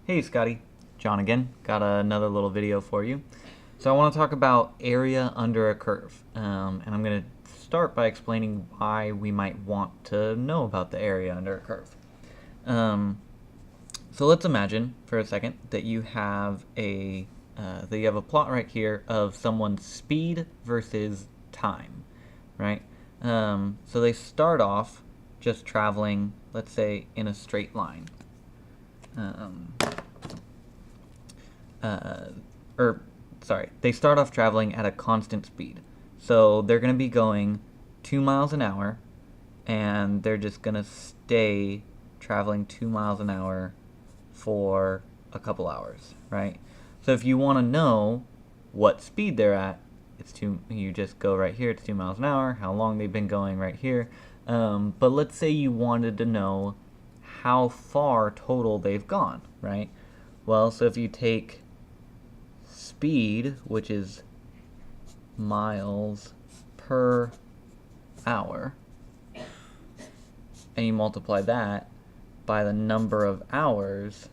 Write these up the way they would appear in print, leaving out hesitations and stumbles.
Hey Scotty, John again. Got another little video for you. So I want to talk about area under a curve, and I'm going to start by explaining why we might want to know about the area under a curve. So let's imagine for a second that you have a plot right here of someone's speed versus time, right? So they start off just traveling, let's say, in a straight line. They start off traveling at a constant speed. So they're going to be going 2 miles an hour, and they're just going to stay traveling 2 miles an hour for a couple hours, right? So if you want to know what speed they're at, you just go right here, it's 2 miles an hour, how long they've been going right here. But let's say you wanted to know how far total they've gone, right? Well, so if you take speed, which is miles per hour, and you multiply that by the number of hours,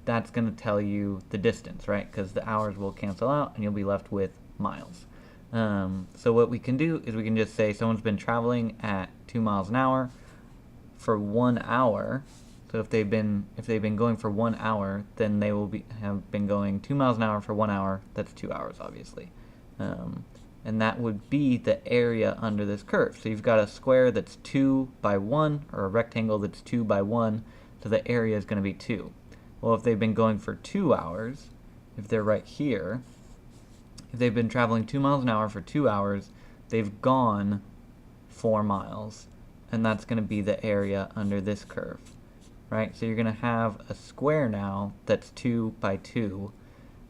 that's going to tell you the distance, right? Because the hours will cancel out and you'll be left with miles. So what we can do is we can just say someone's been traveling at 2 miles an hour for 1 hour. So if they've been going for 1 hour, then they will have been going 2 miles an hour for 1 hour. That's 2 hours, obviously. And that would be the area under this curve. So you've got a square that's 2 by 1, or a rectangle that's 2 by 1, so the area is going to be 2. Well, if they've been going for 2 hours, if they're right here, if they've been traveling 2 miles an hour for 2 hours, they've gone 4 miles, and that's going to be the area under this curve, right? So you're going to have a square now that's 2 by 2,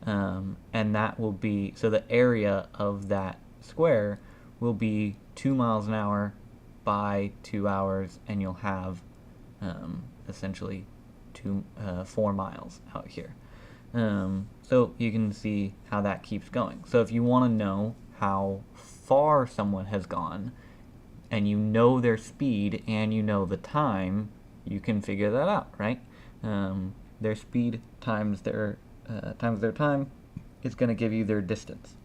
and that will be, so the area of that square will be 2 miles an hour by 2 hours, and you'll have essentially 4 miles out here. So you can see how that keeps going. So if you want to know how far someone has gone, and you know their speed and you know the time, you can figure that out, right? Their speed times their time is going to give you their distance.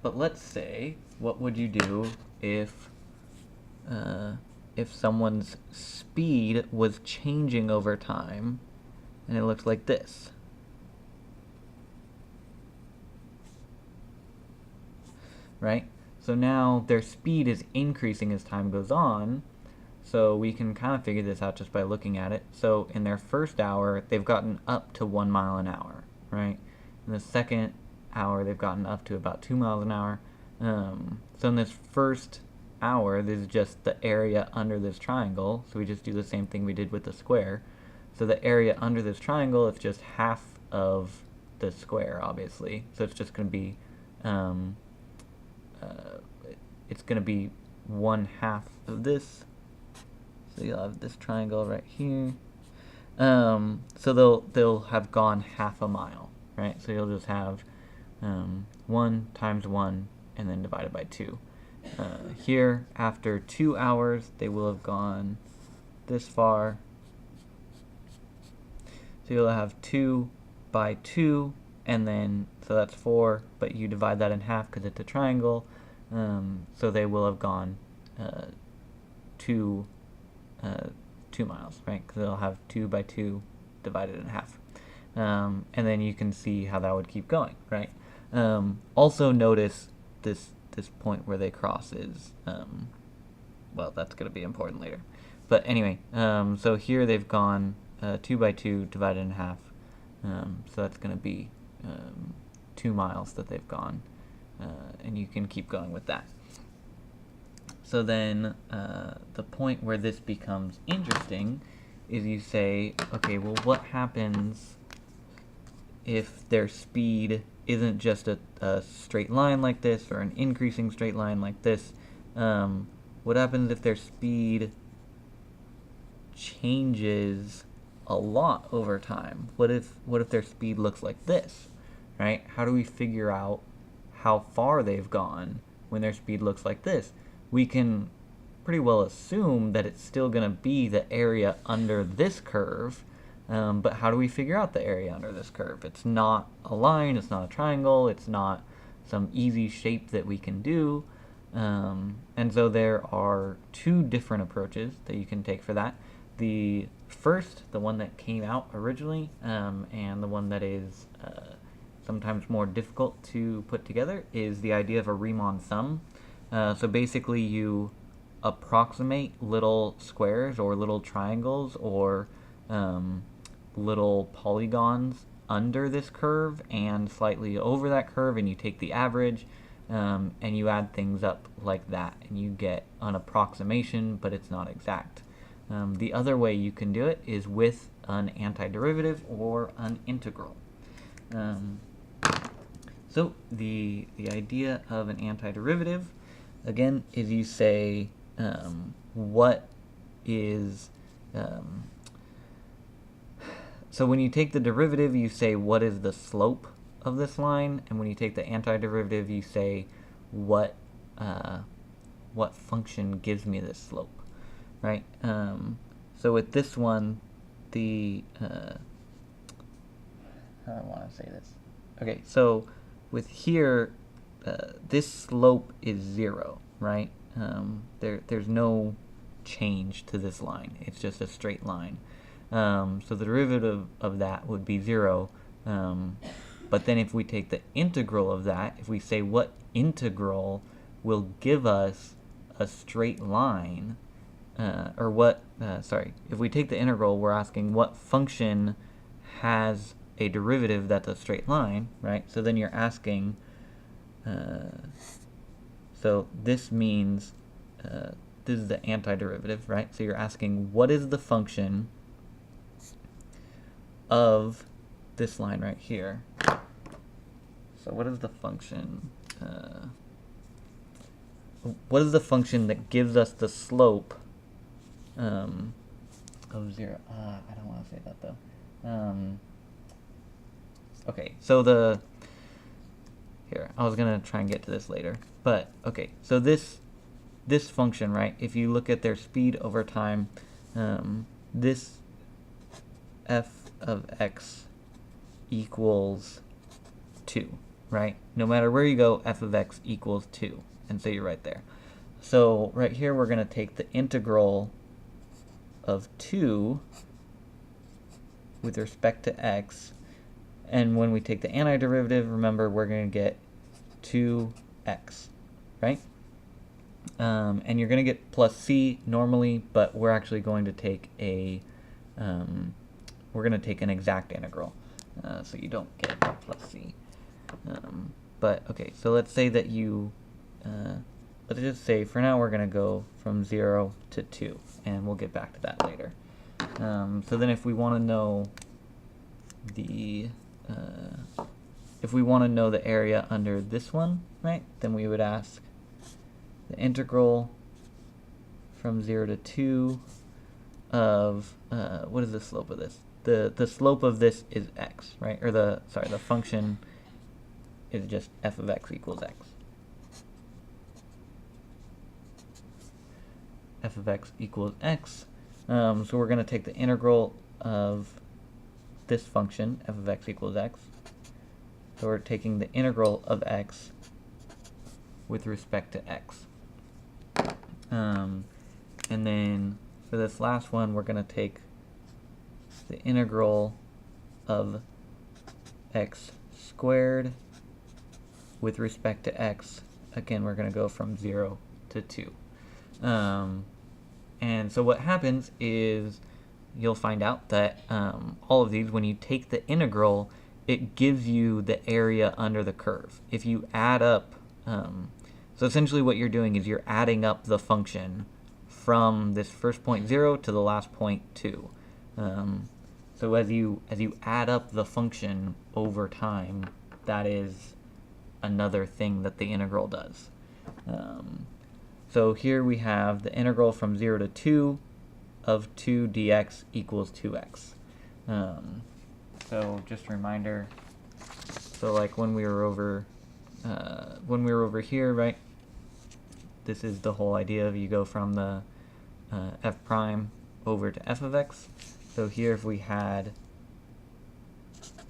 But let's say, what would you do if someone's speed was changing over time, and it looks like this? Right? So now their speed is increasing as time goes on, so we can kind of figure this out just by looking at it. So in their first hour, they've gotten up to 1 mile an hour, right? In the second hour, they've gotten up to about 2 miles an hour. So in this first hour, this is just the area under this triangle, so we just do the same thing we did with the square. So the area under this triangle is just half of the square, obviously. So it's just going to be, it's going to be 1/2 of this. So you'll have this triangle right here. So they'll have gone half a mile, right? So you'll just have 1 times 1 and then divided by 2. Here, after 2 hours, they will have gone this far. So you'll have 2 by 2, and then, so that's 4, but you divide that in half because it's a triangle. So they will have gone 2 miles, right? Because they'll have 2 by 2 divided in half. And then you can see how that would keep going, right? Also notice this point where they cross is, well, that's going to be important later. But anyway, so here they've gone 2 by 2 divided in half. So that's going to be 2 miles that they've gone. And you can keep going with that. So then the point where this becomes interesting is you say, okay, well, what happens if their speed isn't just a straight line like this, or an increasing straight line like this? What happens if their speed changes a lot over time? What if their speed looks like this, right? How do we figure out how far they've gone when their speed looks like this? We can pretty well assume that it's still going to be the area under this curve, But how do we figure out the area under this curve? It's not a line, it's not a triangle, it's not some easy shape that we can do. And so there are two different approaches that you can take for that. The first, the one that came out originally, and the one that is sometimes more difficult to put together, is the idea of a Riemann sum. So basically you approximate little squares or little triangles or little polygons under this curve and slightly over that curve, and you take the average and you add things up like that, and you get an approximation, but it's not exact. The other way you can do it is with an antiderivative or an integral. So the idea of an antiderivative, again, is you say what is so when you take the derivative, you say what is the slope of this line, and when you take the antiderivative, you say what function gives me this slope, right? So with this one, the how do I want to say this? Okay, so with here, this slope is 0, right? There's no change to this line. It's just a straight line. So the derivative of that would be 0. But then if we take the integral of that, if we say what integral will give us a straight line, if we take the integral, we're asking what function has a derivative that's a straight line, right? So then you're asking, so this means, this is the antiderivative, right? So you're asking what is the function of this line right here. So what is the function, that gives us the slope of 0? I don't want to say that though. Okay, so here, I was going to try and get to this later. But, okay, so this function, right, if you look at their speed over time, this f of x equals 2, right? No matter where you go, f of x equals 2. And so you're right there. So right here, we're going to take the integral of 2 with respect to x. And when we take the antiderivative, remember, we're going to get 2x, right? And you're going to get plus c normally, but we're actually going to take an exact integral, so you don't get plus c. But okay, so let's say that let's just say for now we're going to go from 0 to 2, and we'll get back to that later. So then if we want to know the area under this one, right, then we would ask the integral from 0 to 2 of, what is the slope of this? The slope of this is x, right? Or the function is just f of x equals x. F of x equals x. So we're going to take the integral of this function, f of x equals x. So we're taking the integral of x with respect to x. And then for this last one, we're going to take the integral of x squared with respect to x. Again, we're going to go from 0 to 2. And so what happens is you'll find out that all of these, when you take the integral, it gives you the area under the curve. If you add up, so essentially what you're doing is you're adding up the function from this first point 0 to the last point 2. So as you add up the function over time, that is another thing that the integral does. So here we have the integral from 0 to 2 of 2 dx equals 2x. So just a reminder, so like when we were over here, right, this is the whole idea of you go from the f prime over to f of x. So here if we had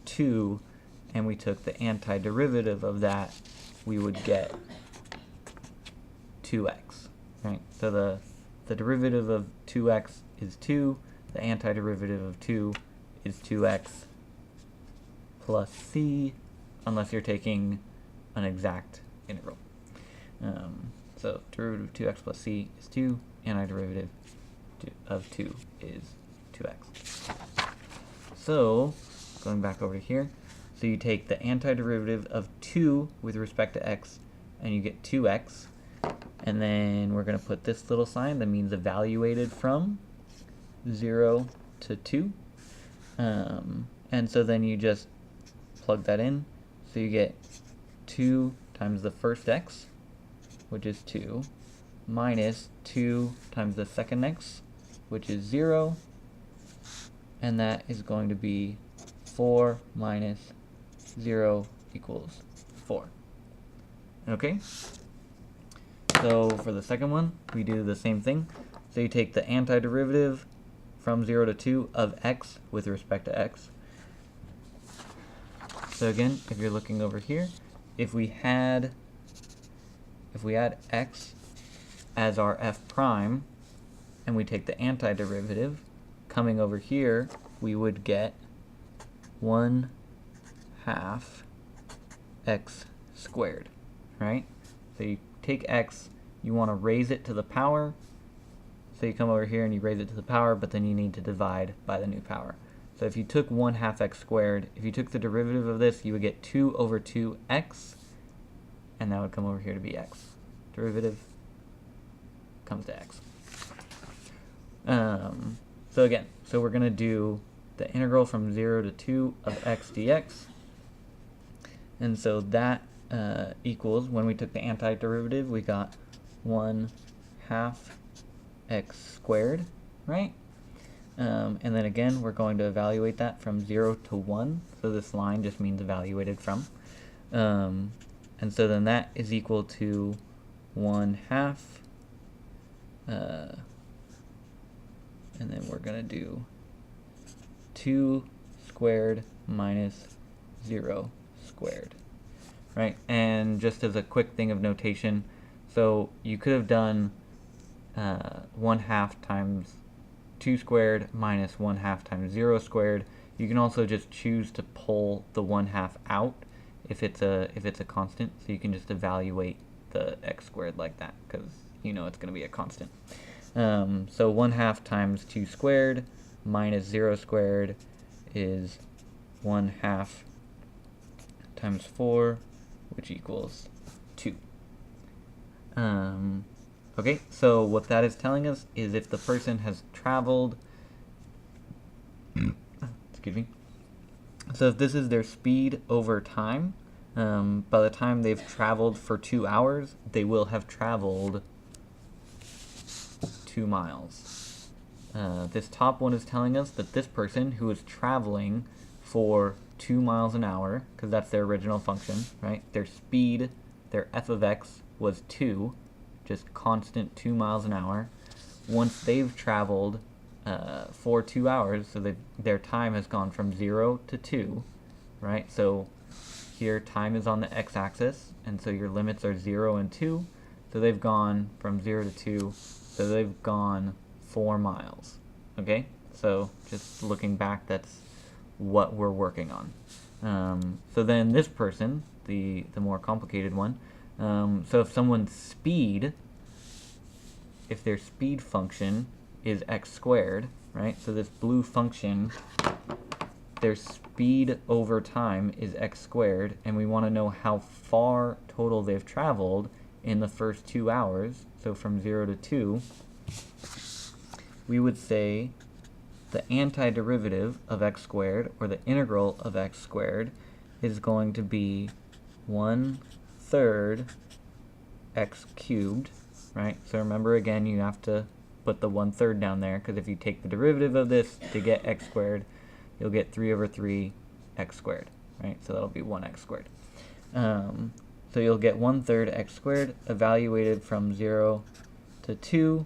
2 and we took the antiderivative of that, we would get 2x, right? So the derivative of 2x is 2, the antiderivative of 2 is 2x plus c, unless you're taking an exact integral. So derivative of 2x plus c is 2, antiderivative of 2 is 2x. So, going back over to here, so you take the antiderivative of 2 with respect to x, and you get 2x, and then we're going to put this little sign that means evaluated from 0 to 2. And so then you just plug that in, so you get 2 times the first x, which is 2, minus 2 times the second x, which is 0, and that is going to be 4 minus 0 equals 4. Okay? So for the second one, we do the same thing. So you take the antiderivative from 0 to 2 of x with respect to x. So again, if you're looking over here, if we had x as our f prime, and we take the antiderivative, coming over here, we would get 1/2 x squared, right? So you take x, you want to raise it to the power, so you come over here and you raise it to the power, but then you need to divide by the new power. So if you took 1/2 x squared, if you took the derivative of this, you would get 2 over 2x, and that would come over here to be x. Derivative comes to x. So again, so we're going to do the integral from 0 to 2 of x dx. And so that equals, when we took the antiderivative, we got 1/2 x squared, right? And then again, we're going to evaluate that from 0 to 1. So this line just means evaluated from. And so then that is equal to 1/2. And then we're going to do 2 squared minus 0 squared, right? And just as a quick thing of notation, so you could have done 1/2 times 2 squared minus 1/2 times 0 squared. You can also just choose to pull the 1/2 out if it's a constant, so you can just evaluate the x squared like that, because you know it's going to be a constant. So 1/2 times 2 squared minus 0 squared is 1/2 times 4, which equals 2. Okay, so what that is telling us is if the person has traveled, excuse me, so if this is their speed over time, by the time they've traveled for 2 hours, they will have traveled 2 miles. This top one is telling us that this person who is traveling for 2 miles an hour, because that's their original function, right? Their speed, their f of x was 2, just constant 2 miles an hour. Once they've traveled for 2 hours, so their time has gone from 0 to 2, right? So here time is on the x-axis, and so your limits are 0 and 2. So they've gone from 0 to 2, so they've gone 4 miles, okay? So just looking back, that's what we're working on. So then this person, the more complicated one, so if someone's speed, if their speed function is x squared, right? So this blue function, their speed over time is x squared, and we want to know how far total they've traveled in the first 2 hours. So from 0 to 2, we would say the antiderivative of x squared, or the integral of x squared, is going to be 1/3 x cubed, right? So remember, again, you have to put the 1/3 down there, because if you take the derivative of this to get x squared, you'll get 3 over 3 x squared, right? So that'll be 1x squared. So you'll get 1/3 x squared evaluated from 0 to 2,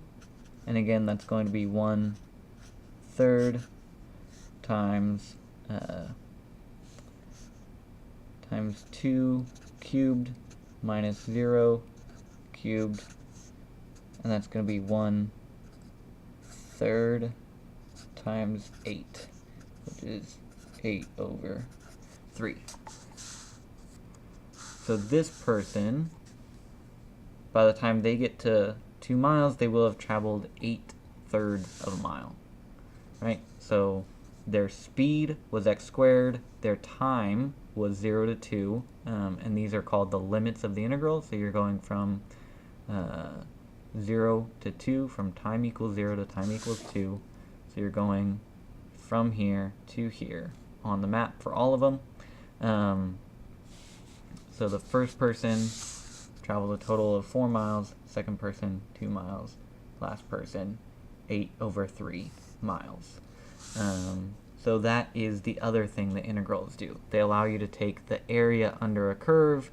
and again, that's going to be 1/3 times times 2 cubed minus 0 cubed, and that's going to be 1/3 times 8, which is 8 over 3. So this person, by the time they get to 2 miles, they will have traveled 8/3 of a mile, right? So their speed was x squared, their time was 0 to 2, and these are called the limits of the integral. So you're going from 0 to 2, from time equals 0 to time equals 2. So you're going from here to here on the map for all of them. So the first person traveled a total of 4 miles, second person 2 miles, last person 8 over 3 miles. So that is the other thing the integrals do. They allow you to take the area under a curve,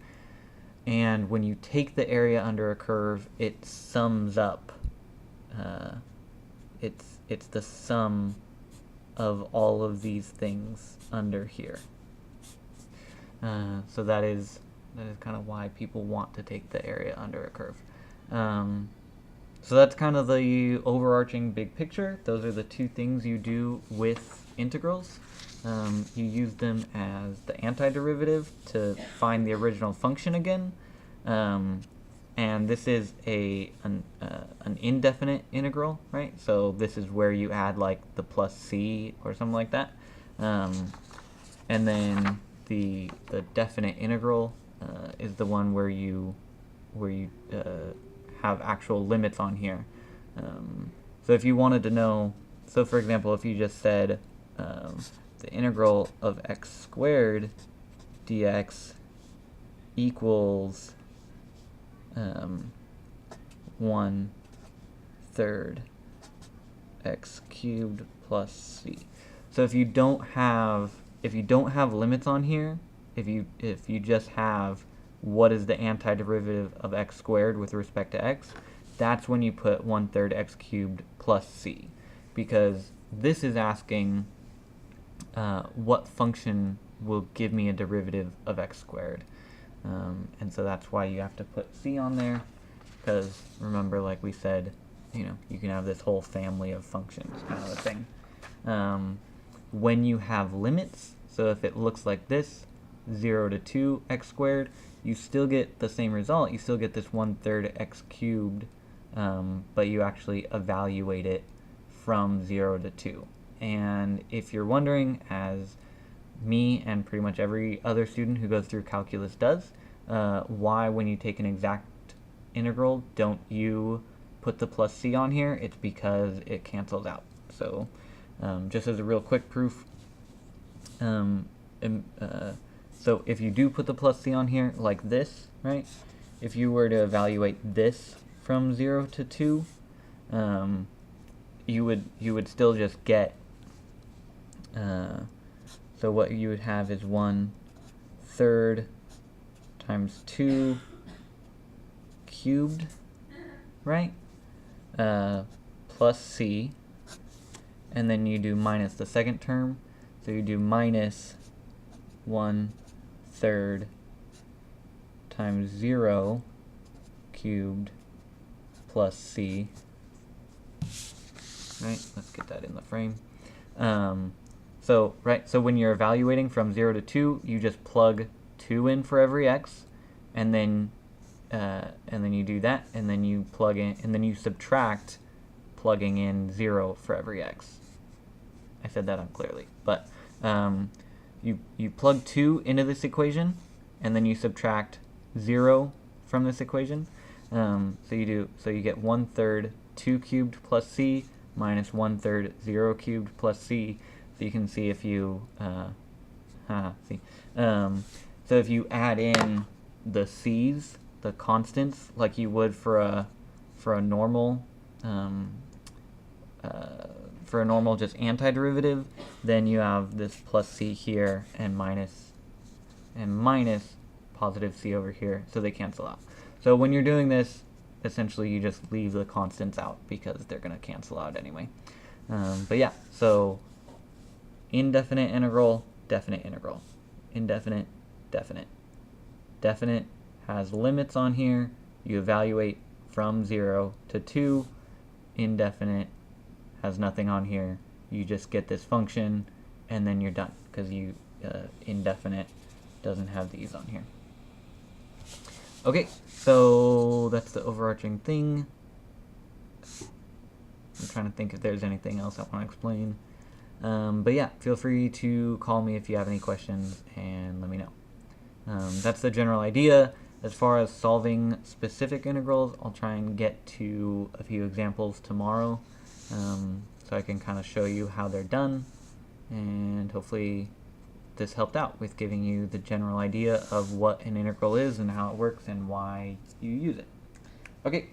and when you take the area under a curve, it sums up. It's the sum of all of these things under here. So that is kind of why people want to take the area under a curve. So that's kind of the overarching big picture. Those are the two things you do with integrals. You use them as the antiderivative to find the original function again. And this is an indefinite integral, right? So this is where you add like the plus c or something like that. And then the definite integral is the one where you have actual limits on here. So if you wanted to know, so for example, if you just said the integral of x squared dx equals 1/3 x cubed plus c. So if you don't have limits on here, if you just have what is the antiderivative of x squared with respect to x, that's when you put 1/3 x cubed plus c, because this is asking what function will give me a derivative of x squared. And so that's why you have to put c on there, because remember, like we said, you can have this whole family of functions kind of a thing. When you have limits, so if it looks like this, 0 to 2 x squared, you still get the same result. You still get this 1/3 x cubed, but you actually evaluate it from 0 to 2. And if you're wondering, as me and pretty much every other student who goes through calculus does, why when you take an exact integral don't you put the plus c on here, it's because it cancels out. So just as a real quick proof, so if you do put the plus c on here like this, right, if you were to evaluate this from 0 to 2, you would still just get, so what you would have is 1/3 times 2 cubed, right, plus c, and then you do minus the second term, so you do minus 1/3 times 0 cubed plus c, right? Let's get that in the frame. So when you're evaluating from 0 to 2, you just plug 2 in for every x, and then you do that, and then you plug in, and then you subtract, plugging in 0 for every x. I said that unclearly, but you plug 2 into this equation, and then you subtract 0 from this equation. So you get 1/3 2 cubed plus c minus 1/3 0 cubed plus c. So you can see if you so if you add in the c's, the constants, like you would for a normal just antiderivative, then you have this plus c here and minus positive c over here, so they cancel out. So when you're doing this, essentially you just leave the constants out because they're going to cancel out anyway. But yeah, so indefinite integral, definite integral. Indefinite, definite. Definite has limits on here. You evaluate from 0 to 2. Indefinite has nothing on here. You just get this function, and then you're done, because indefinite doesn't have these on here. Okay, so that's the overarching thing. I'm trying to think if there's anything else I want to explain. But yeah, feel free to call me if you have any questions and let me know. That's the general idea. As far as solving specific integrals, I'll try and get to a few examples tomorrow, so I can kind of show you how they're done, and hopefully this helped out with giving you the general idea of what an integral is and how it works and why you use it. Okay,